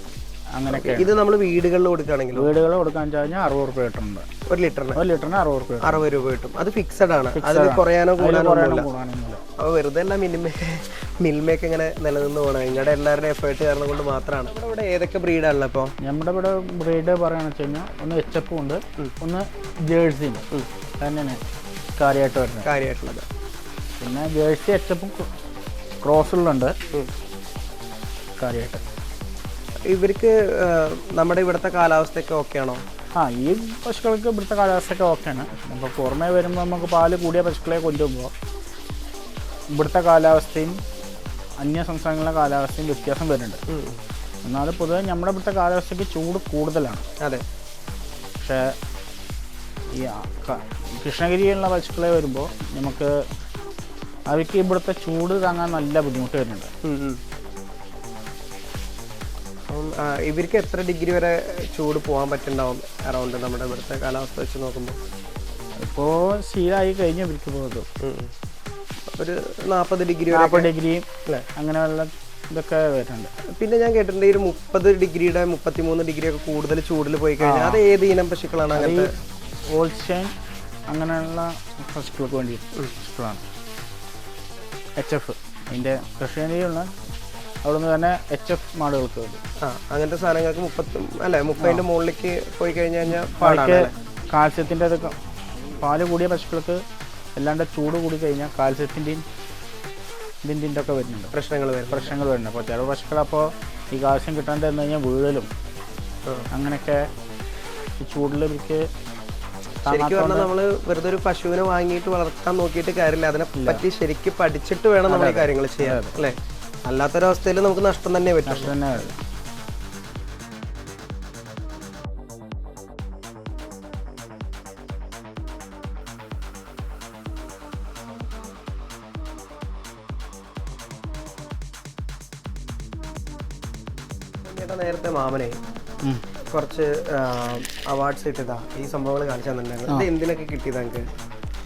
അങ്ങനെയൊക്കെ. ഇത് നമ്മൾ വീടുകളിൽ കൊടുക്കുകയാണെങ്കിൽ കൊടുക്കാൻ കഴിഞ്ഞാൽ 60 രൂപ കിട്ടുന്നുണ്ട്. 1 ലിറ്ററിന് 60 രൂപ കിട്ടും. അത് ഫിക്സഡ് ആണ്, അത് കുറയാനോ കൂടാനോ ഒന്നുമില്ല. അപ്പോൾ വെറുതെ അല്ല മിൽമയൊക്കെ ഇങ്ങനെ നിലനിന്ന് പോകണം. നിങ്ങളുടെ എല്ലാവരുടെയും എഫേർട്ട് കാരണം കൊണ്ട് മാത്രമാണ്. ഇവിടെ ഏതൊക്കെ ബ്രീഡാണല്ലോ ഇപ്പോൾ? നമ്മുടെ ഇവിടെ ബ്രീഡ് പറയുകയാണെന്ന് വെച്ച് കഴിഞ്ഞാൽ ഒന്ന് HF ഉണ്ട്, ഒന്ന് ജേഴ്സിയും തന്നെയാണ് കാര്യമായിട്ടുള്ളത്. പിന്നെ ജേഴ്സി HF ക്രോസുകളുണ്ട് കാര്യമായിട്ട്. ഇവർക്ക് നമ്മുടെ ഇവിടുത്തെ കാലാവസ്ഥയൊക്കെ ഓക്കെയാണോ? ഈ പശുക്കൾക്ക് ഇവിടുത്തെ കാലാവസ്ഥയൊക്കെ ഓക്കെയാണ്. അപ്പോൾ പുറമേ വരുമ്പോൾ നമുക്ക് പാല് കൂടിയ പശുക്കളെ കൊണ്ടുപോകുമ്പോൾ ഇവിടുത്തെ കാലാവസ്ഥയും അന്യ സംസ്ഥാനങ്ങളിലെ കാലാവസ്ഥയും വ്യത്യാസം വരുന്നുണ്ട്. എന്നാൽ പൊതുവെ നമ്മുടെ ഇവിടുത്തെ കാലാവസ്ഥയ്ക്ക് ചൂട് കൂടുതലാണ്. അതെ. പക്ഷേ ഈ കൃഷ്ണഗിരിയിലുള്ള പശുക്കളെ വരുമ്പോൾ നമുക്ക് അവർക്ക് ഇവിടുത്തെ ചൂട് താങ്ങാൻ നല്ല ബുദ്ധിമുട്ട് വരുന്നുണ്ട്. ഇവർക്ക് എത്ര ഡിഗ്രി വരെ ചൂട് പോകാൻ പറ്റുന്നുണ്ടാവും അറൗണ്ട് നമ്മുടെ ഇവിടുത്തെ കാലാവസ്ഥ വെച്ച് നോക്കുമ്പോൾ? ഇപ്പോൾ ശീലമായി കഴിഞ്ഞ് ഇവർക്ക് പോകുന്നത് ഒരു 40 ഡിഗ്രി അല്ലേ, അങ്ങനെയുള്ള ഇതൊക്കെ വരുന്നുണ്ട്. പിന്നെ ഞാൻ കേട്ടിട്ടുണ്ട് ഈ 30 ഡിഗ്രിയുടെ 33 ഡിഗ്രി ഒക്കെ കൂടുതൽ ചൂടിൽ പോയി കഴിഞ്ഞാൽ അത് ഏത് ഇനം പശുക്കളാണ്? അങ്ങനത്തെ ഹോൾസ്റ്റൈൻ അങ്ങനെയുള്ള പശുക്കൾക്ക് വേണ്ടി പശുക്കളാണ്. HF അതിൻ്റെ കൃഷിയിലുള്ള അവിടെ നിന്ന് തന്നെ HF മാടുകൾക്ക് വേണ്ടി. അങ്ങനത്തെ സാധനങ്ങൾക്ക് 30ന്റെ മുകളിലേക്ക് പോയി കഴിഞ്ഞാൽ കാൽസ്യത്തിൻ്റെ അതൊക്കെ പാല് കൂടിയ പശുക്കൾക്ക് അല്ലാണ്ട് ചൂട് കൂടി കഴിഞ്ഞാൽ കാൽസ്യത്തിൻ്റെയും ഇതിൻ്റെ ഒക്കെ വരുന്നുണ്ട്, പ്രശ്നങ്ങൾ വരുന്നുണ്ട്. അപ്പോൾ ചില പശുക്കളപ്പോൾ ഈ കാൽസ്യം കിട്ടാണ്ട് എന്ന് കഴിഞ്ഞാൽ വീഴലും അങ്ങനെയൊക്കെ ഈ ചൂടിൽ ഇവർക്ക്. ശരിക്കും പറഞ്ഞാൽ നമ്മൾ വെറുതെ ഒരു പശുവിനെ വാങ്ങിയിട്ട് വളർത്താൻ നോക്കിയിട്ട് കാര്യമില്ല, അതിനെ പറ്റി ശരിക്കും പഠിച്ചിട്ട് വേണം നമ്മൾ ഈ കാര്യങ്ങൾ ചെയ്യാൻ അല്ലേ. അല്ലാത്തൊരവസ്ഥയിൽ നമുക്ക് നഷ്ടം തന്നെ പറ്റും. നേരത്തെ മാമനെ കുറച്ച് അവാർഡ്സ് കിട്ടിയതാ, ഈ സംഭവങ്ങൾ കാണിച്ചു തന്നിട്ടുണ്ടായിരുന്നു. ഇത് എന്തിനൊക്കെ കിട്ടിയതാ നിങ്ങൾക്ക്?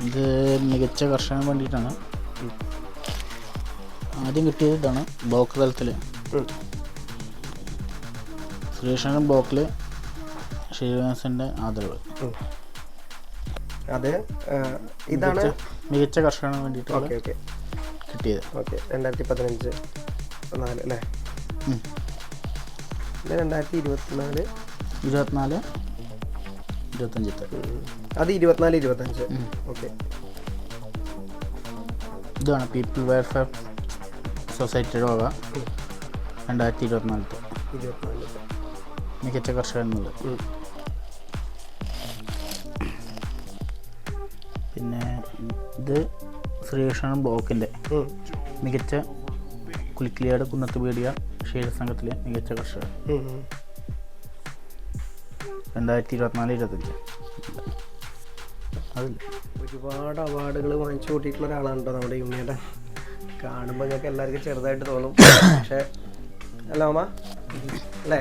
ഇത് മികച്ച കർഷകന് വേണ്ടിയിട്ടാണ്. ആദ്യം കിട്ടിയത് ഇതാണ് ബ്ലോക്ക് തലത്തിൽ ശ്രീകൃഷ്ണൻ ബ്ലോക്കിൽ ശ്രീനിവാസൻ്റെ ആദരവ്. അത് ഇതാണ് മികച്ച കർഷകന് വേണ്ടിയിട്ട് കിട്ടിയത്. 2015 അല്ലേ? 2024 25 അത് 24-25. ഓക്കെ. ഇതാണ് പീപ്പിൾ വെൽഫെയർ സൊസൈറ്റിയുടെ വക 2024 മികച്ച കർഷകൻ എന്നുള്ളത്. പിന്നെ ഇത് ശ്രീകൃഷ്ണൻ ബ്ലോക്കിൻ്റെ മികച്ച കുലിക്കിളിയാട് കുന്നത്തുപേടിയ ക്ഷീരസംഘത്തിലെ മികച്ച കർഷകൻ 2024-25. അതില്ല, ഒരുപാട് അവാർഡുകൾ വാങ്ങിച്ചു കൂട്ടിയിട്ടുള്ള ഒരാളാണല്ലോ നമ്മുടെ യൂണിയുടെ. കാണുമ്പോൾ ഞങ്ങൾക്ക് എല്ലാവർക്കും ചെറുതായിട്ട് തോന്നും, പക്ഷേ അല്ല മാമ അല്ലേ?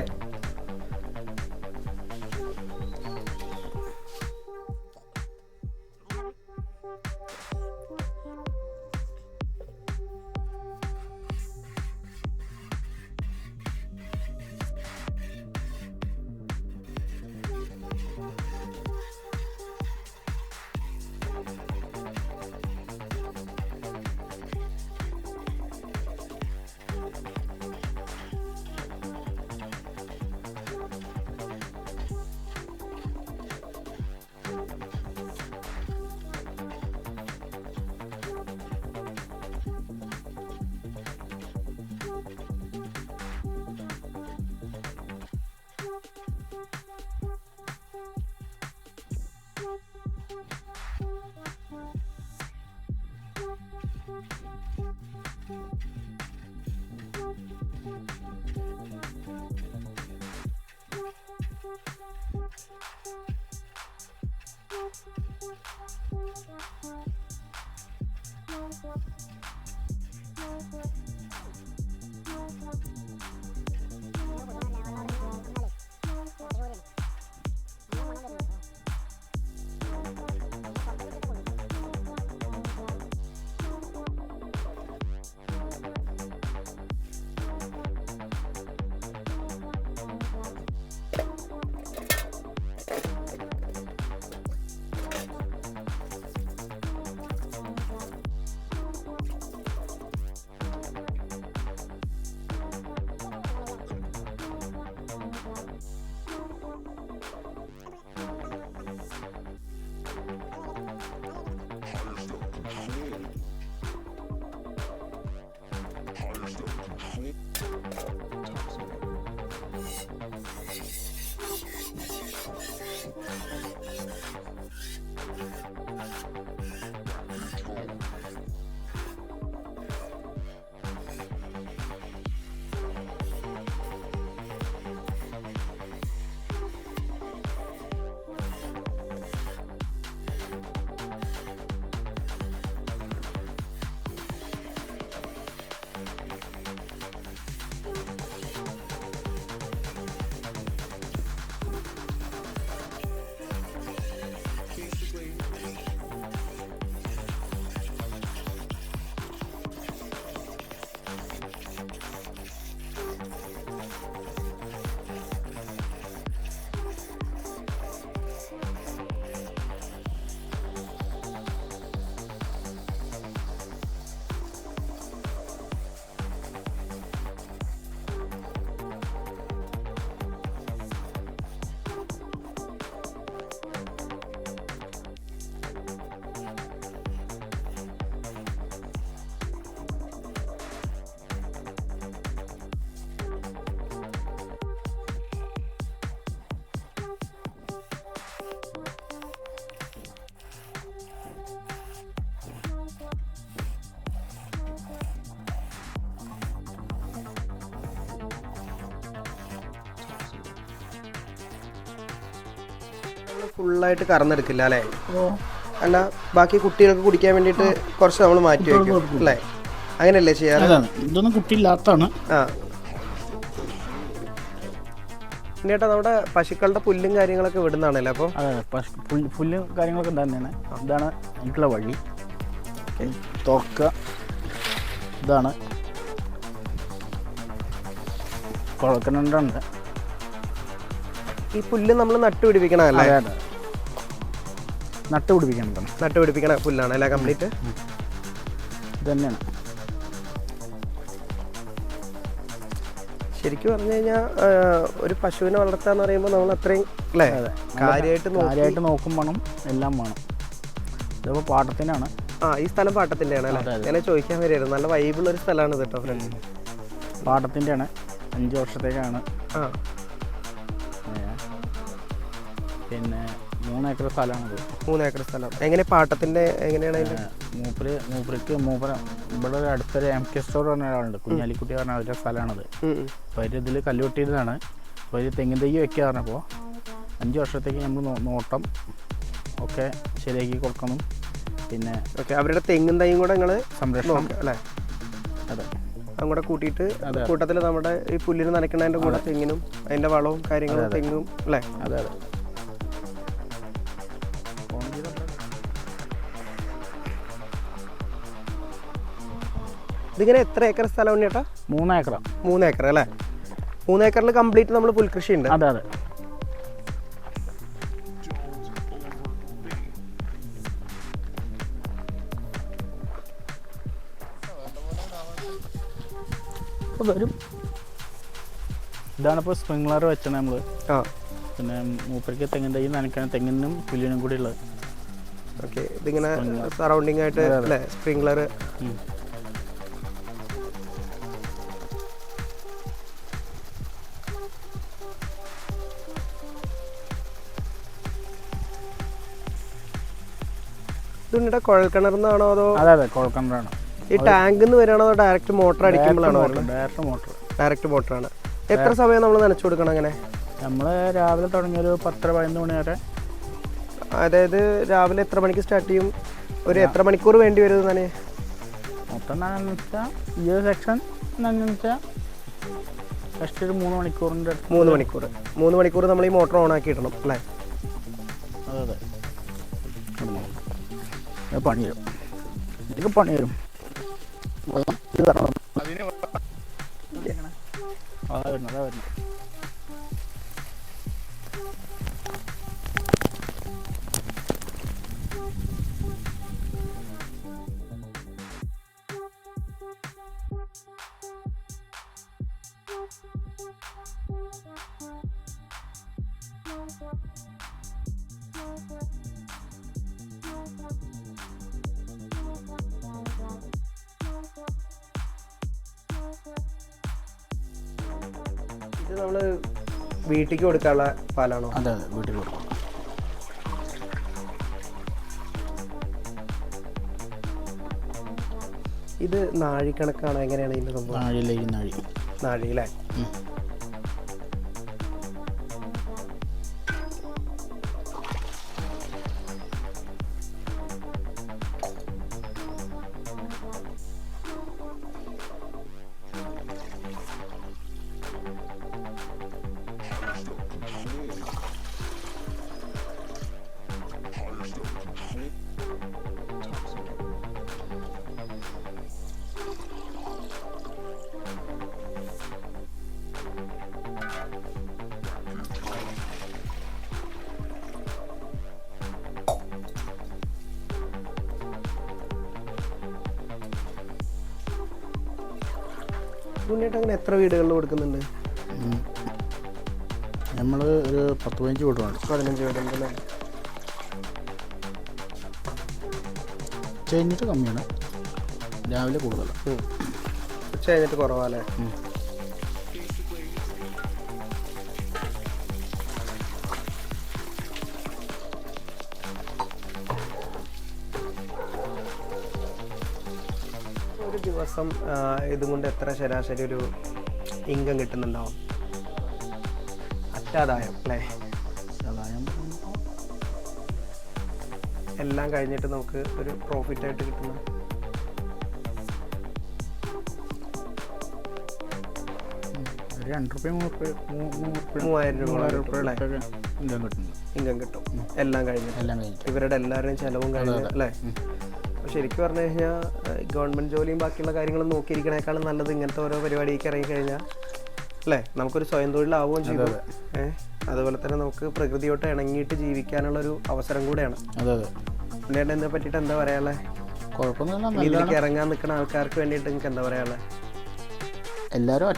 ഫുള്ളായിട്ട് കറന്നെടുക്കില്ല അല്ലേ? അല്ല, ബാക്കി കുട്ടികൾക്ക് കുടിക്കാൻ വേണ്ടിയിട്ട് കുറച്ച് നമ്മൾ മാറ്റി വയ്ക്കും അല്ലേ? അങ്ങനെയല്ലേ ചെയ്യാറ്? ഇതൊന്നും കുട്ടിയില്ലാത്തതാണ്. ആ ചേട്ടാ, നമ്മുടെ പശുക്കളുടെ പുല്ലും കാര്യങ്ങളൊക്കെ വിടുന്നതാണല്ലേ? അപ്പോൾ അതെ, പുല്ലും കാര്യങ്ങളൊക്കെ തന്നെയാണ്. ഇതാണ് എനിക്കുള്ള വഴി. തുറക്കുക. ഇതാണ് കുഴക്കണുണ്ട്. ഈ പുല്ല് നമ്മൾ നട്ടുപിടിപ്പിക്കണല്ലേ? അതെ, നട്ടുപിടിപ്പിക്കണ പുല്ലാണ് അല്ലേ കംപ്ലീറ്റ്? ഇത് തന്നെയാണ്. ശരിക്കും പറഞ്ഞു കഴിഞ്ഞാൽ ഒരു പശുവിനെ വളർത്താന്ന് പറയുമ്പോൾ നമ്മൾ അത്രയും അല്ലേ കാര്യമായിട്ട് നോക്കും വേണം, എല്ലാം വേണം. ഇതിപ്പോൾ പാട്ടത്തിനാണ്. ഈ സ്ഥലം പാട്ടത്തിൻ്റെയാണ് അല്ലേ? ഞാൻ ചോദിക്കാൻ വരികയായിരുന്നു. നല്ല വൈബിളുള്ള ഒരു സ്ഥലമാണ് കേട്ടോ ഫ്രണ്ട്. പാട്ടത്തിൻ്റെയാണ്. 5 വർഷത്തേക്കാണ്. പിന്നെ 3 ഏക്കർ സ്ഥലമാണത്. 3 ഏക്കർ സ്ഥലം. എങ്ങനെ പാട്ടത്തിൻ്റെ എങ്ങനെയാണ് അതിൻ്റെ? മൂപ്പർക്ക് ഇവിടെ ഒരു അടുത്തൊരു MK സ്റ്റോർ പറഞ്ഞ ഒരാളുണ്ട്, കുഞ്ഞാലിക്കുട്ടി പറഞ്ഞ അവരുടെ സ്ഥലമാണത്. അപ്പോൾ അവർ ഇതിൽ കല്ലുകൊട്ടിയിരുന്നതാണ്. അപ്പോൾ അവർ തെങ്ങിൻ തൈ വെക്കുക പറഞ്ഞപ്പോൾ 5 വർഷത്തേക്ക് നമ്മൾ നോട്ടം ഒക്കെ ശരിയാക്കി കൊടുക്കണം. പിന്നെ അവരുടെ തെങ്ങിൻ തൈയും കൂടെ നിങ്ങൾ സംരക്ഷണം അല്ലേ? അതെ, അങ്ങോട്ട് കൂട്ടിയിട്ട് കൂട്ടത്തിൽ നമ്മുടെ ഈ പുല്ലിന് നനയ്ക്കുന്നതിൻ്റെ കൂടെ തെങ്ങിനും അതിൻ്റെ വളവും കാര്യങ്ങളും തെങ്ങും അല്ലേ? അതെ അതെ. ഇതിങ്ങനെ എത്ര ഏക്കർ സ്ഥലം ചേട്ടാ? 3 ഏക്കർ. 3 ഏക്കർ അല്ലേ? 3 ഏക്കറിൽ കംപ്ലീറ്റ് നമ്മൾ പുൽകൃഷി ഉണ്ട്. അതെ അതെ. വരും. ഇതാണിപ്പോൾ സ്പ്രിംഗ്ലർ വെച്ചാണ് നമ്മൾ. പിന്നെ മൂപ്പർക്ക് തെങ്ങിൻ തൈ നനയ്ക്കാൻ തെങ്ങിനും പുല്ലിനും കൂടി ഉള്ളത്. ഓക്കെ, ഇതിങ്ങനെ സറൗണ്ടിങ് ആയിട്ട് അല്ലേ സ്പ്രിംഗ്ലർ? ഇതുണ്ട് കുഴൽക്കിണർന്നാണോ അതോ? അതെ അതെ, കുഴൽക്കിണറാണ്. ഈ ടാങ്കിൽ നിന്ന് വരികയാണോ അതോ ഡയറക്റ്റ് മോട്ടർ അടിക്കുമ്പോഴാണോ? ഡയറക്റ്റ് മോട്ടറാണ്. എത്ര സമയം നമ്മൾ നനച്ചു കൊടുക്കണം അങ്ങനെ? നമ്മൾ രാവിലെ തുടങ്ങിയൊരു 10-11 മണി വരെ. അതായത് രാവിലെ എത്ര മണിക്ക് സ്റ്റാർട്ട് ചെയ്യും? ഒരു എത്ര മണിക്കൂർ വേണ്ടി വരും തന്നെ? മൊത്തം നനഞ്ഞു വെച്ചാൽ ഈ ഒരു സെക്ഷൻ നനഞ്ഞു വെച്ചാൽ ജസ്റ്റ് ഒരു 3 മണിക്കൂറിൻ്റെ 3 മണിക്കൂർ നമ്മൾ ഈ മോട്ടർ ഓൺ ആക്കി ഇടണം അല്ലേ? അതെ അതെ. പണി വരും, എനിക്ക് പണി വരും. അതാ വരുന്നത്. ഇത് നമ്മൾ വീട്ടിലേക്ക് കൊടുക്കാനുള്ള പാലാണോ? അതെ അതെ, വീട്ടിൽ കൊടുക്കും. ഇത് നാഴിക്കണക്കാണോ, എങ്ങനെയാണ് ഇതിൻ്റെ സംഭവം? നാഴി അല്ലേ? ഉണ്ണിയേട്ടൻ അങ്ങനെ എത്ര വീടുകളിൽ കൊടുക്കുന്നുണ്ട്? നമ്മൾ ഒരു 10-15 വീടുണ്ട്. 15 വീടുണ്ടല്ലേ? ഉച്ച കഴിഞ്ഞിട്ട് കമ്മിയാണ്, രാവിലെ കൂടുതലാണ്. ഉച്ച കഴിഞ്ഞിട്ട് കുറവാല്ലേ? ഒരു ദിവസം ഇതും കൊണ്ട് എത്ര ശരാശരി ഒരു ഇൻകം കിട്ടുന്നുണ്ടാവും? അറ്റാദായം അല്ലേ? എല്ലാം കഴിഞ്ഞിട്ട് നമുക്ക് ഒരു പ്രോഫിറ്റ് ആയിട്ട് കിട്ടുന്ന ഒരു 2,000 രൂപ ഇൻകം കിട്ടും. എല്ലാം കഴിഞ്ഞിട്ട് ഇവരുടെ എല്ലാവരുടെയും ചെലവും കഴിഞ്ഞ് അല്ലേ? ശരിക്കും പറഞ്ഞു കഴിഞ്ഞാൽ ഗവൺമെൻറ് ജോലിയും ബാക്കിയുള്ള കാര്യങ്ങളും നോക്കിയിരിക്കണേക്കാളും നല്ലത് ഇങ്ങനത്തെ ഓരോ പരിപാടിക്ക് ഇറങ്ങിക്കഴിഞ്ഞാൽ അല്ലേ നമുക്കൊരു സ്വയം തൊഴിലാവുകയും ചെയ്തു. അതുപോലെ തന്നെ നമുക്ക് പ്രകൃതിയോട്ട് ഇണങ്ങിയിട്ട് ജീവിക്കാനുള്ളൊരു അവസരം കൂടെയാണ്. ഉണ്ണിയേട്ടൻ ഇതിനെ പറ്റിയിട്ട് എന്താ പറയാനുള്ളത്? കുഴപ്പമൊന്നുമില്ല, ഇതിലേക്ക് ഇറങ്ങാൻ നിൽക്കുന്ന ആൾക്കാർക്ക് വേണ്ടിയിട്ട് നിങ്ങൾക്ക് എന്താ പറയാനുള്ളത്? എല്ലാവരും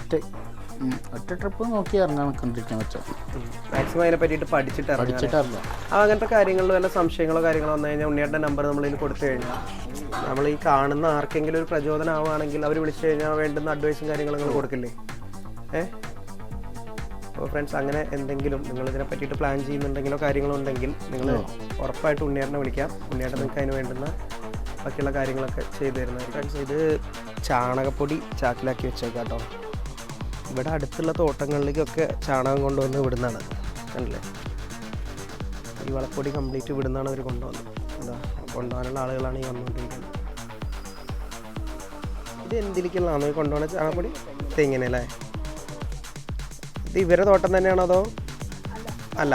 ഒറ്റ ട്രിപ്പ് നോക്കി ഇറങ്ങാൻ നിൽക്കൊണ്ടിരിക്കാൻ വെച്ചാൽ മാക്സിമം അതിനെ പറ്റിയിട്ട് പഠിച്ചിട്ട് അങ്ങനത്തെ കാര്യങ്ങളിൽ വല്ല സംശയങ്ങളോ കാര്യങ്ങളോ വന്നു കഴിഞ്ഞാൽ ഉണ്ണിയേട്ടൻ്റെ നമ്പർ നമ്മളിൽ കൊടുത്തു കഴിഞ്ഞാൽ നമ്മൾ ഈ കാണുന്ന ആർക്കെങ്കിലും ഒരു പ്രചോദനം ആവുകയാണെങ്കിൽ അവർ വിളിച്ചു കഴിഞ്ഞാൽ വേണ്ടുന്ന അഡ്വൈസും കാര്യങ്ങളും നിങ്ങൾ കൊടുക്കില്ലേ? അപ്പോൾ ഫ്രണ്ട്സ്, അങ്ങനെ എന്തെങ്കിലും നിങ്ങൾ ഇതിനെ പറ്റിയിട്ട് പ്ലാൻ ചെയ്യുന്നുണ്ടെങ്കിലോ കാര്യങ്ങളോ ഉണ്ടെങ്കിൽ നിങ്ങൾ ഉറപ്പായിട്ട് ഉണ്ണിയേട്ടനെ വിളിക്കാം. ഉണ്ണിയേട്ടൻ നിങ്ങൾക്ക് അതിന് വേണ്ടുന്ന ബാക്കിയുള്ള കാര്യങ്ങളൊക്കെ ചെയ്തു തരുന്നതായിരിക്കും. ഫ്രണ്ട്സ്, ഇത് ചാണകപ്പൊടി ചാക്കിലാക്കി വെച്ചേക്കാം കേട്ടോ. ഇവിടെ അടുത്തുള്ള തോട്ടങ്ങളിലേക്കൊക്കെ ചാണകം കൊണ്ടുവന്ന് ഇവിടുന്നാണ്, കണ്ടില്ലേ? ഈ വളപ്പൊടി കംപ്ലീറ്റ് ഇവിടുന്നാണ് അവർ കൊണ്ടുവന്നത്. എന്താ കൊണ്ടുപോകാനുള്ള ആളുകളാണ് ഈ വന്നുകൊണ്ടിരിക്കുന്നത്. ഇത് എന്തിലേക്കുള്ളതാണോ ഈ കൊണ്ടുപോകുന്ന ചാണകപ്പൊടി? തെങ്ങിനെ അല്ലേ? ഇത് ഇവരുടെ തോട്ടം തന്നെയാണോ അതോ? അല്ല,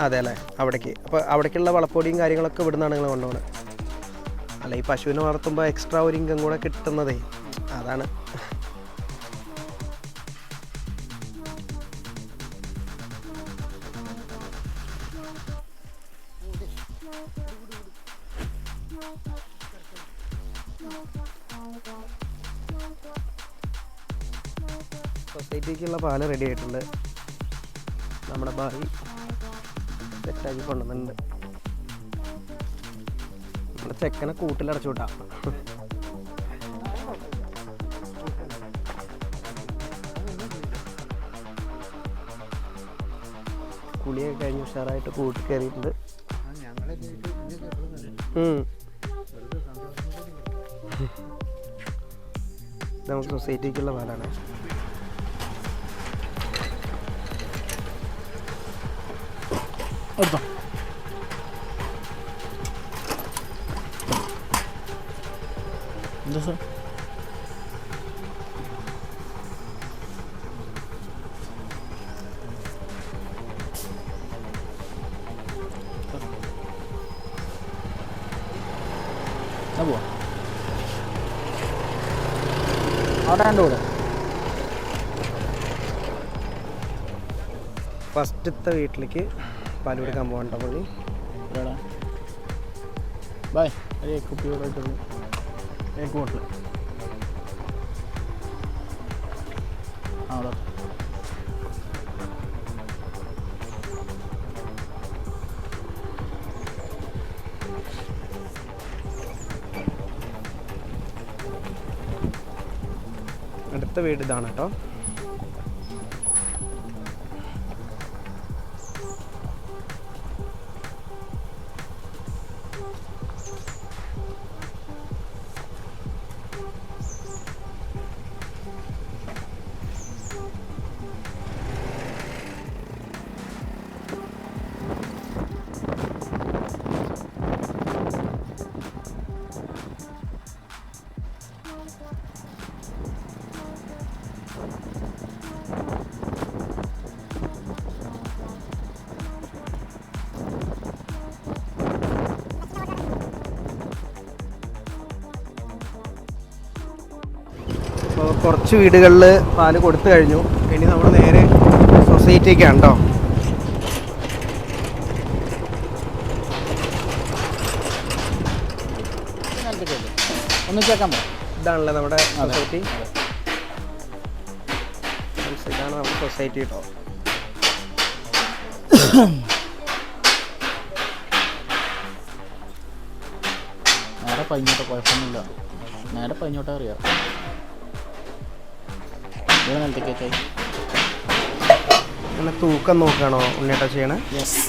അതെ അല്ലേ, അവിടേക്ക്. അപ്പോൾ അവിടേക്കുള്ള വളപ്പൊടിയും കാര്യങ്ങളൊക്കെ ഇവിടുന്നാണ് നിങ്ങൾ കൊണ്ടുപോകുന്നത്. അല്ല, ഈ പശുവിനെ വളർത്തുമ്പോൾ എക്സ്ട്രാ ഒരു ഇൻകം കൂടെ കിട്ടുന്നതേ അതാണ്. സൊസൈറ്റിക്കുള്ള പാല് റെഡി ആയിട്ടുണ്ട്. നമ്മുടെ ഭായി സെറ്റാക്കി കൊണ്ടുവന്നിട്ടുണ്ട്. നമ്മുടെ ചെക്കനെ കൂട്ടിലടച്ചു വിട്ടാ. കുളിയൊക്കെ കഴിഞ്ഞ് ഉഷാറായിട്ട് കൂട്ടി കയറിയിട്ടുണ്ട്. നമുക്ക് സൊസൈറ്റിക്കുള്ള പാലാണ്. എന്താ സാർ? പോവാ അവിടെ കൂടെ ഫസ്റ്റത്തെ വീട്ടിലേക്ക് പാൽ കൊടുക്കാൻ പോകണ്ട മതി. ബൈ. अरे एक कुपी और चलो, एक बोतल. हाँ അടുത്ത വീട് ഇതാണ് കേട്ടോ. കുറച്ച് വീടുകളിൽ പാല് കൊടുത്തു കഴിഞ്ഞു. ഇനി നമ്മൾ നേരെ സൊസൈറ്റിക്കാണ് കേട്ടോ. ഇതാണല്ലേ നമ്മുടെ സൊസൈറ്റി. ഇതാണ് നമ്മുടെ സൊസൈറ്റി കേട്ടോ. നേരെ പഞ്ഞോട്ടെ, കുഴപ്പമൊന്നുമില്ല. നേരെ പഞ്ഞോട്ടെ അറിയാം. ഇവിടെ നിലത്തേക്കായി അങ്ങനെ തൂക്കം നോക്കുകയാണോ ഉണ്ണിയേട്ടാ ചെയ്യണേ? യെസ്.